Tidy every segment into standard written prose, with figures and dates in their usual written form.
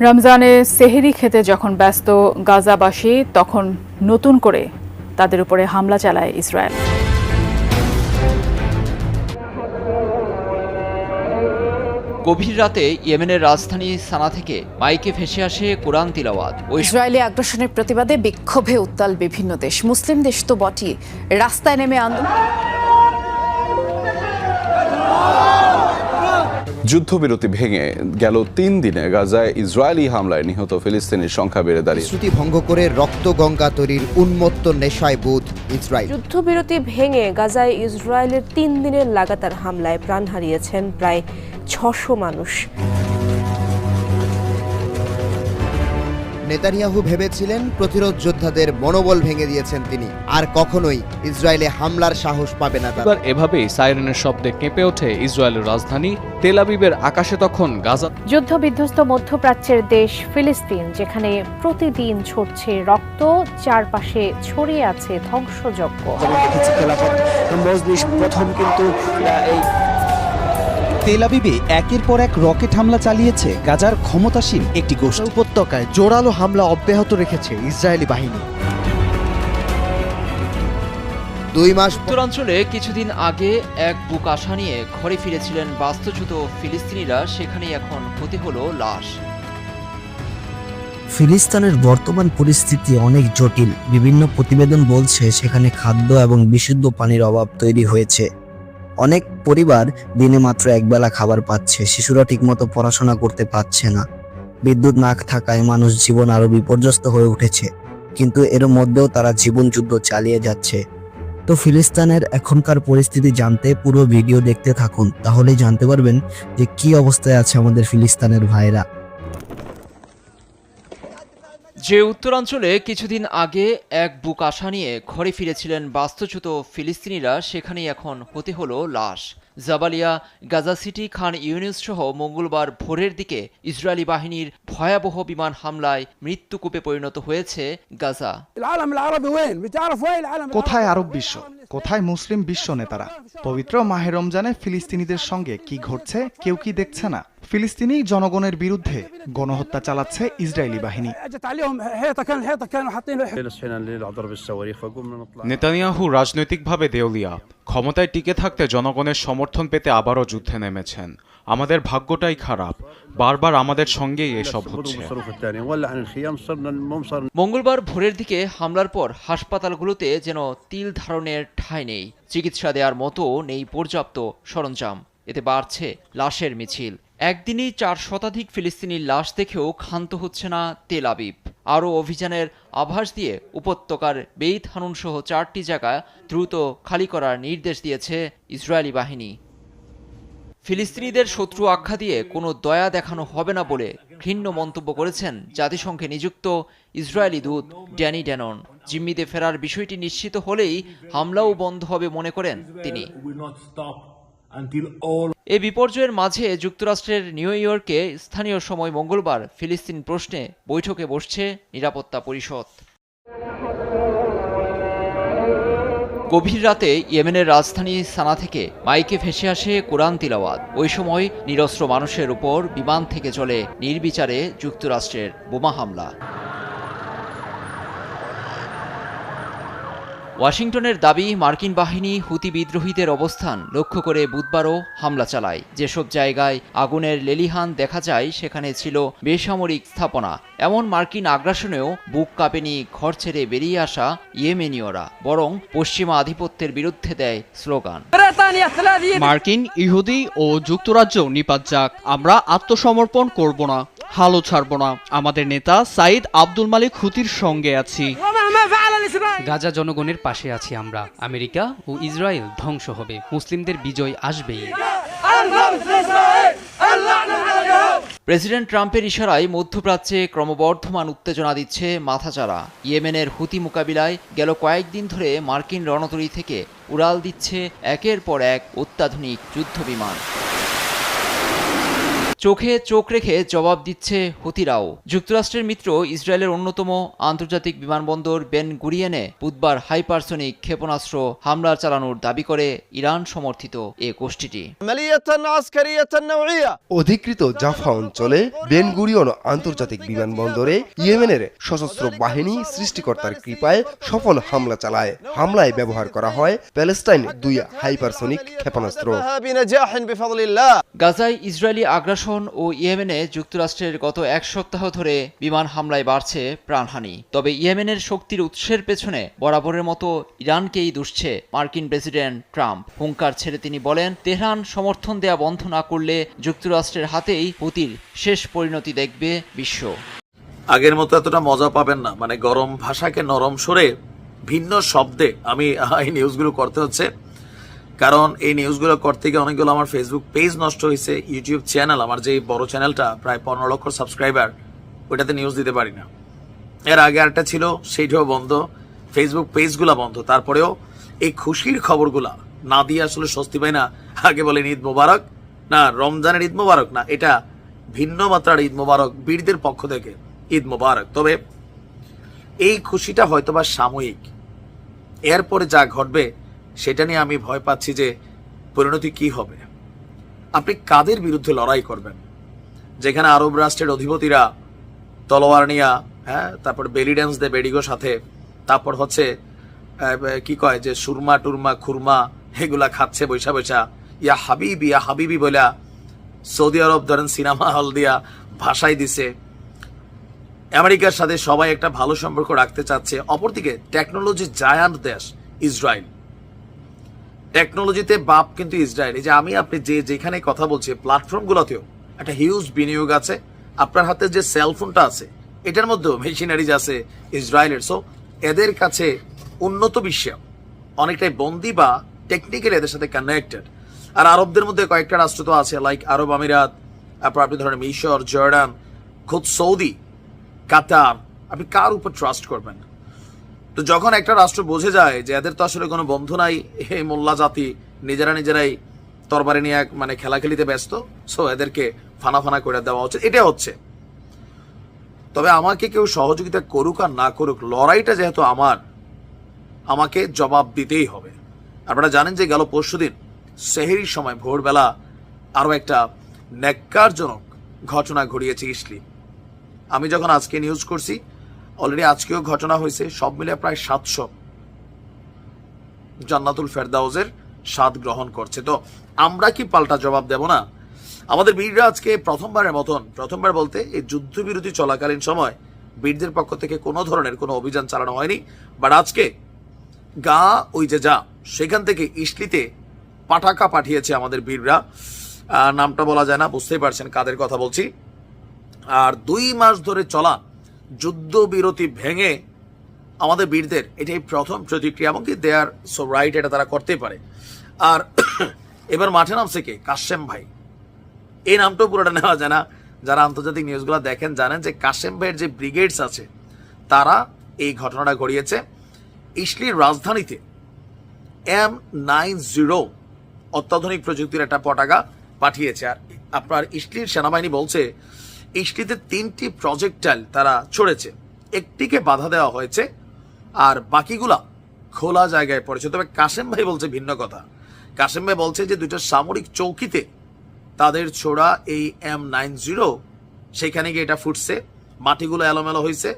রমজানে সেহরি খেতে যখন ব্যস্ত গাজাবাসী, তখন নতুন করে তাদের উপরে হামলা চালায় ইসরায়েল। গভীর রাতে ইয়েমেনের রাজধানী সানা থেকে মাইকে ভেসে আসে কোরআন তিলাওয়াত। ইসরায়েলি আগ্রাসনের প্রতিবাদে বিক্ষোভে উত্তাল বিভিন্ন দেশ। মুসলিম দেশ তো বটেই, রাস্তায় নেমে আন্দোলন। যুদ্ধবিরতি ভেঙে গেল ৩ দিনে গাজায় ইসরায়েলি হামলায় নিহত ফিলিস্তিনির সংখ্যা বেড়ে দাঁড়িয়েছে। শ্রুতি ভঙ্গ করে রক্তগঙ্গা তৈরির উন্মত্ত নেশায় বুধ ইসরায়েল। যুদ্ধবিরতি ভেঙে গাজায় ইসরায়েলের ৩ দিনের লাগাতার হামলায় প্রাণ হারিয়েছেন প্রায় ৬০০ মানুষ। নেতানিয়াহু ভেবেছিলেন প্রতিরোধ যোদ্ধাদের মনোবল ভেঙে দিয়েছেন তিনি, আর কখনোই ইসরায়েলে হামলার সাহস পাবে না তারা। এভাবেই সাইরেনের শব্দে কেঁপে ওঠে ইসরায়েলের রাজধানী তেল আবিবের আকাশে তখন গাজা। যুদ্ধবিধ্বস্ত মধ্যপ্রাচ্যের দেশ ফিলিস্তিন, যেখানে প্রতিদিন ছড়ছে রক্ত, চারপাশে ছড়িয়ে আছে ধ্বংসযজ্ঞ। তেল আবিবে একের পর এক রকেট হামলা চালিয়েছে গাজার ক্ষমতাসীন একটি গোষ্ঠী। উপত্যকায় জোরালো হামলা অব্যাহত রেখেছে ইসরায়েলি বাহিনী। ২ মাস উত্তরাঞ্চলে কিছুদিন আগে এক বুক আশা নিয়ে ঘরে ফিরেছিলেন বাস্তুচ্যুত ফিলিস্তিনিরা, সেখানেই এখন হতে হলো লাশ। ফিলিস্তিনের বর্তমান পরিস্থিতি অনেক জটিল। বিভিন্ন প্রতিবেদন বলছে সেখানে খাদ্য এবং বিশুদ্ধ পানির অভাব তৈরি হয়েছে। অনেক পরিবার দিনে মাত্র একবেলা খাবার পাচ্ছে, শিশুরা ঠিকমতো পড়াশোনা করতে পারছে না। বিদ্যুৎ না থাকায় মানুষ জীবন আরো বিপর্যস্ত হয়ে উঠেছে, কিন্তু এর মধ্যেও তারা জীবন যুদ্ধ চালিয়ে যাচ্ছে। তো ফিলিস্তিনের এখনকার পরিস্থিতি জানতে পুরো ভিডিও দেখতে থাকুন, তাহলেই জানতে পারবেন যে কি অবস্থায় আছে আমাদের ফিলিস্তিনের ভাইরা। যে উত্তরাঞ্চলে কিছুদিন আগে এক বুক আশা নিয়ে ঘরে ফিরেছিলেন বাস্তুচ্যুত ফিলিস্তিনিরা, সেখানেই এখন হতে হলো লাশ। জাবালিয়া, গাজা সিটি, খান ইউনিস সহ মঙ্গলবার ভোরের দিকে ইসরায়েলি বাহিনীর ভয়াবহ বিমান হামলায় মৃত্যুকূপে পরিণত হয়েছে গাজা। কোথায় আরব বিশ্ব, কোথায় মুসলিম বিশ্ব নেতারা? পবিত্র মাহে রমজানে ফিলিস্তিনিদের সঙ্গে কি ঘটছে কেউ কি দেখছে না? ফিলিস্তিনি জনগণের বিরুদ্ধে গণহত্যা চালাচ্ছে ইসরায়েলি বাহিনী। নেতানিয়াহু রাজনৈতিকভাবে দেউলিয়া, ক্ষমতায় টিকে থাকতে জনগণের সমর্থন পেতে আবারও যুদ্ধে নেমেছেন। আমাদের ভাগ্যটাই খারাপ, বারবার আমাদের সঙ্গেই এসব হচ্ছে। মঙ্গলবার ভোরের দিকে হামলার পর হাসপাতালগুলোতে যেন তিল ধারণের ঠাঁই নেই, চিকিৎসা দেওয়ার মতো নেই পর্যাপ্ত সরঞ্জাম। এতে বাড়ছে লাশের মিছিল। একদিনই ৪ শতাধিক ফিলিস্তিনির লাশ দেখেও ক্ষান্ত হচ্ছে না তেল আবিব। আরও অভিযানের আভাস দিয়ে উপত্যকার বেইত হানুন সহ 4টি জায়গা দ্রুত খালি করার নির্দেশ দিয়েছে ইসরায়েলি বাহিনী। ফিলিস্তিনিদের শত্রু আখ্যা দিয়ে কোনো দয়া দেখানো হবে না বলে ঘৃণ্য মন্তব্য করেছেন জাতিসংঘে নিযুক্ত ইসরায়েলি দূত ড্যানি ড্যানন। জিম্মিতে ফেরার বিষয়টি নিশ্চিত হলেই হামলাও বন্ধ হবে মনে করেন তিনি। এ বিপর্যয়ের মাঝে যুক্তরাষ্ট্রের নিউ ইয়র্কে স্থানীয় সময় মঙ্গলবার ফিলিস্তিন প্রশ্নে বৈঠকে বসছে নিরাপত্তা পরিষদ। গভীর রাতে ইয়েমেনের রাজধানী সানা থেকে মাইকে ভেসে আসে কোরআন তিলাওয়াত। ওই সময় নিরস্ত্র মানুষের উপর বিমান থেকে চলে নির্বিচারে যুক্তরাষ্ট্রের বোমা হামলা। ওয়াশিংটনের দাবি, মার্কিন বাহিনী হুতি বিদ্রোহীদের অবস্থান লক্ষ্য করে বুধবারও হামলা চালায়। যেসব জায়গায় আগুনের লেলিহান দেখা যায় সেখানে ছিল বেসামরিক স্থাপনা। এমন মার্কিন আগ্রাসনেও বুক কাঁপেনি ঘর ছেড়ে বেরিয়ে আসা ইয়েমেনীয়রা, বরং পশ্চিমা আধিপত্যের বিরুদ্ধে দেয় স্লোগান। মার্কিন, ইহুদি ও যুক্তরাজ্য নিপাত যাক, আমরা আত্মসমর্পণ করব না, হালও ছাড়ব না। আমাদের নেতা সাইদ আব্দুল মালিক হুতির সঙ্গে আছি। গাজা জনগণের পাশে আছি আমরা। আমেরিকা ও ইসরায়েল ধ্বংস হবে, মুসলিমদের বিজয় আসবেই। প্রেসিডেন্ট ট্রাম্পের ইশারায় মধ্যপ্রাচ্যে ক্রমবর্ধমান উত্তেজনা দিচ্ছে মাথাচাড়া। ইয়েমেনের হুতি মোকাবিলায় গেল কয়েকদিন ধরে মার্কিন রণতরী থেকে উড়াল দিচ্ছে একের পর এক অত্যাধুনিক যুদ্ধবিমান। চোখে চোখ রেখে জবাব দিচ্ছে হুতিরাও। যুক্তরাষ্ট্রের মিত্র ইসরায়েলের অন্যতম আন্তর্জাতিক বিমানবন্দর বেন গুরিয়নে বুধবার হাইপারসনিক ক্ষেপণাস্ত্র হামলা চালানোর দাবি করে ইরান সমর্থিত এ গোষ্ঠীটি। অধিকৃত জাফা অঞ্চলে বেন গুরিয়ন আন্তর্জাতিক বিমানবন্দরে ইয়েমেনের সশস্ত্র বাহিনী সৃষ্টিকর্তার কৃপায় সফল হামলা চালায়। হামলায় ব্যবহার করা হয় প্যালেস্টাইন 2 হাইপারসনিক ক্ষেপণাস্ত্র। গাজায় ইসরায়েলি আগ্রাসন ও ইয়েমেনে যুক্তরাষ্ট্রের গত এক সপ্তাহ ধরে বিমান হামলায় বাড়ছে প্রাণহানি। তবে ইয়েমেনের শক্তির উৎসের পেছনে বরাবরের মতো ইরানকেই দুষছে মার্কিন প্রেসিডেন্ট ট্রাম্প। হুঙ্কার ছেড়ে তিনি বলেন, তেহরান সমর্থন দেয়া বন্ধ না করলে যুক্তরাষ্ট্রের হাতেই হুতির শেষ পরিণতি দেখবে বিশ্ব। আগের মতো এতটা মজা পাবেন না, মানে গরম ভাষাকে নরম সরে ভিন্ন শব্দে আমি এই নিউজগুলো করতে হচ্ছে, কারণ এই নিউজগুলো করতে গিয়ে অনেকগুলো আমার ফেসবুক পেজ নষ্ট হয়েছে, ইউটিউব চ্যানেল, আমার যে বড় চ্যানেলটা প্রায় 15 লক্ষ সাবস্ক্রাইবার, ওইটাতে নিউজ দিতে পারি না। এর আগে আরেকটা ছিল, সেইটাও বন্ধ, ফেসবুক পেজগুলো বন্ধ। তারপরেও এই খুশির খবরগুলা না দিয়ে আসলে স্বস্তি পাই না। আগে বলেন ঈদ মোবারক, না রমজানের ঈদ মোবারক, না এটা ভিন্ন মাত্রার ঈদ মোবারক, বীরদের পক্ষ থেকে ঈদ মোবারক। তবে এই খুশিটা হয়তোবা সাময়িক, এরপরে যা ঘটবে সেটা নিয়ে আমি ভয় পাচ্ছি যে পরিণতি কি হবে। আপনি কাদের বিরুদ্ধে লড়াই করবেন? যেখানে আরব রাষ্ট্রের অধিপতিরা তলোয়ার নিয়া, তারপর বেলি ড্যান্স দে বেডিগো সাথে, তারপর হচ্ছে কি কয় যে সুরমা টুরমা খুরমা এগুলা খাচ্ছে বৈশা বৈশা, ইয়া হাবিবি বলে সৌদি আরব ধরেন সিনেমা হল দিয়া ভাষাই দিছে। আমেরিকার সাথে সবাই একটা ভালো সম্পর্ক রাখতে চাচ্ছে। অপরদিকে টেকনোলজি জায়ান্ট দেশ ইসরায়েল, টেকনোলজিতে বাপ কিন্তু ইসরায়েল। এই যে আমি আপনি যেখানে কথা বলছি, প্ল্যাটফর্মগুলোতেও একটা হিউজ বিনিয়োগ আছে। আপনার হাতে যে সেলফোনটা আছে এটার মধ্যেও মেশিনারিজ আছে ইসরায়েলের। সো এদের কাছে উন্নত বিশ্ব অনেকটাই বন্দী বা টেকনিক্যালি এদের সাথে কানেক্টেড। আর আরবদের মধ্যে কয়েকটা রাষ্ট্র তো আছে, লাইক আরব আমিরাত, তারপর আপনি ধরেন মিশর, জর্ডান, খুদ সৌদি, কাতার। আপনি কার উপর ট্রাস্ট করবেন? তো যখন একটা রাষ্ট্র বোঝে যায় যে এদের তো আসলে কোনো বন্ধু নাই, এই মোল্লা জাতি নিজেরাই তরবারি নিয়ে মানে খেলাখেলিতে ব্যস্ত, সো এদেরকে ফানা করে দেওয়া হচ্ছে, এটা হচ্ছে। তবে আমাকে কেউ সহযোগিতা করুক আর না করুক, লড়াইটা যেহেতু আমাকে জবাব দিতেই হবে। আপনারা জানেন যে গেল পরশুদিন সেহরির সময় ভোরবেলা আরো একটা ন্যাক্কারজনক ঘটনা ঘটিয়েছে ইসলি। আমি যখন আজকে নিউজ করছি, অলরেডি আজকেও ঘটনা হয়েছে, সব মিলে প্রায় 700 জান্নাতুল ফেরদাউসের স্বাদ গ্রহণ করছে। তো আমরা কি পাল্টা জবাব দেব না? আমাদের বীররা আজকে প্রথমবার বলতে এই যুদ্ধবিরতি চলাকালীন সময় বীরদের পক্ষ থেকে কোনো ধরনের কোনো অভিযান চালানো হয়নি, বাট আজকে ওই যে সেখান থেকে ইসলিতে পাঠাকা পাঠিয়েছে আমাদের বীররা। নামটা বলা যায় না, বুঝতেই পারছেন কাদের কথা বলছি। আর 2 মাস ধরে চলা যুদ্ধবিরতি ভেঙে আমাদের বীরদের এটাই প্রথম প্রতিক্রিয়া, এমনকি দে আর সো রাইট, এটা তারা করতেই পারে। আর এবার মাঠে নামছে কে? কাশেম ভাই। এই নামটাও পুরোটা নেওয়া যায় না। যারা আন্তর্জাতিক নিউজগুলো দেখেন জানেন যে কাশেম ভাইয়ের যে ব্রিগেডস আছে তারা এই ঘটনাটা ঘটিয়েছে। ইসলির রাজধানীতে M90 অত্যাধুনিক প্রযুক্তির একটা পতাকা পাঠিয়েছে। আর আপনার ইসলির সেনাবাহিনী বলছে ইসলিতে 3টি প্রজেক্টাইল তারা ছড়েছে, একটিকে বাধা দেওয়া হয়েছে আর বাকিগুলা খোলা জায়গায় পড়েছে। তবে কাশেম ভাই বলছে ভিন্ন কথা। কাশেম ভাই বলছে যে 2টা সামরিক চৌকিতে তাদের ছোড়া এই M90 সেখানে গিয়ে এটা ফুটছে, মাটিগুলো এলোমেলো হয়েছে,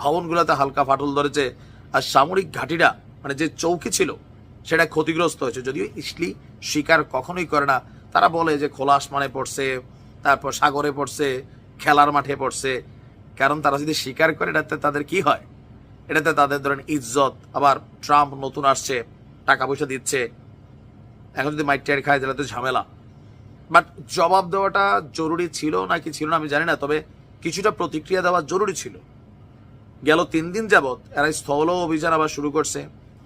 ভবনগুলোতে হালকা ফাটল ধরেছে, আর সামরিক ঘাঁটিটা মানে যে চৌকি ছিল সেটা ক্ষতিগ্রস্ত হয়েছে। যদিও ইসলি স্বীকার কখনোই করে না, তারা বলে যে খোলা আসমানে পড়ছে, তারপর সাগরে পড়ছে, খেলার মাঠে পড়ছে। কারণ তারা যদি স্বীকার করে এটাতে তাদের কি হয়? এটাতে তাদের ধরেন ইজ্জত। আবার ট্রাম্প নতুন আসছে, টাকা পয়সা দিচ্ছে, এখন যদি মাইট খায় তাহলে তো ঝামেলা। বাট জবাব দেওয়াটা জরুরি ছিল নাকি ছিল না আমি জানি না, তবে কিছুটা প্রতিক্রিয়া দেওয়া জরুরি ছিল। গেল 3 দিন যাবৎ এরা স্থল অভিযান আবার শুরু করছে,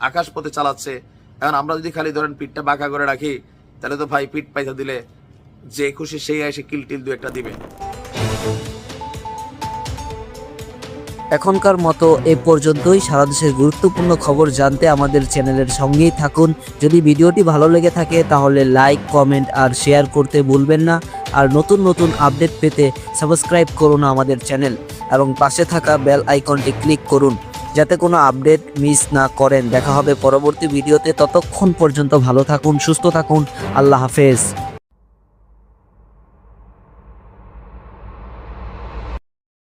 আকাশপথে চালাচ্ছে। এখন আমরা যদি খালি ধরেন পিঠটা বাঁকা করে রাখি তাহলে তো ভাই পিঠ পাইতে দিলে যে খুশি সেই এসে কিলটিল 2-1টা দিবে। এখনকার মতো এ পর্যন্তই। সারা দেশের গুরুত্বপূর্ণ খবর জানতে আমাদের চ্যানেলের সঙ্গেই থাকুন। যদি ভিডিওটি ভালো লেগে থাকে তাহলে লাইক, কমেন্ট আর শেয়ার করতে ভুলবেন না। আর নতুন নতুন আপডেট পেতে সাবস্ক্রাইব করুন আমাদের চ্যানেল এবং পাশে থাকা বেল আইকনটি ক্লিক করুন যাতে কোনো আপডেট মিস না করেন। দেখা হবে পরবর্তী ভিডিওতে, ততক্ষণ পর্যন্ত ভালো থাকুন, সুস্থ থাকুন, আল্লাহ হাফেজ।